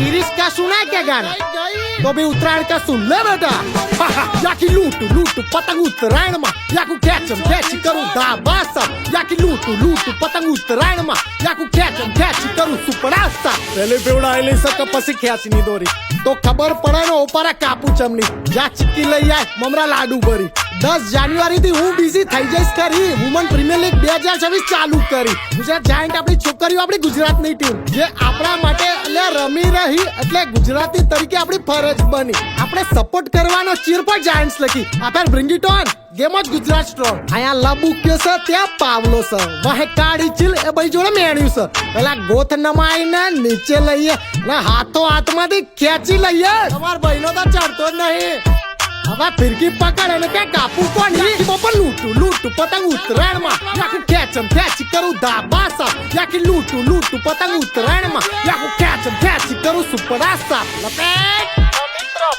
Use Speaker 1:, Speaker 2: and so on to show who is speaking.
Speaker 1: Irish का सुना है क्या गाना? तो भी उत्तरायण का सुन ले बेटा। याकी लूटू लूटू पतंग उत्तरायण में, याकू कैचम कैची करूं दाबासा। याकी लूटू लूटू पतंग उत्तरायण में, याकू कैचम कैची करूं सुपड़ासा। पहले बेवड़ा आले सक पसी खेचनी दोरी तो खबर પડે ને ઓપારા કાપુ ચમની જા ચીકી લઈ આય મમરા લાડુ ભરી 10 જાન્યુઆરી થી હું બિઝી થઈ જઈશ કરી વુમન પ્રીમિયર લીગ 2026 ચાલુ કરી ગુજરાત જાયન્ટ આપણી છોકરીઓ આપણી ગુજરાતની ટીમ જે આપણા માટે એટલે રમી રહી એટલે ગુજરાતી તરીકે આપણી ફરજ બની આપણે સપોર્ટ કરવાનો ચીર પર જાયન્ટ્સ લખી આભાર bring it on game of Gujarat strong આયા લબુ કે છે ત્યાં પાવલો છે વાહે કાળી ચીલ એ ભાઈ જોડે મેણ્યું છે પેલા ગોથ નમાઈને નીચે લઈએ ને હાથો હાથમાંથી ખેંચી લઈએ તમાર બહેનો તો ચડતો જ નહીં હવે ફિરકી પકડ અને કે કાપુ કોની બપર લૂટું લૂટું પતંગ ઉત્તરાયણમાં યાકુ ખેંચમ ખેંચી કરું દાબાસા યાકી લૂટું લૂટું પતંગ ઉત્તરાયણમાં યાકુ ખેંચમ ખેંચી કરું સુપરાસા લપેટ મિત્રો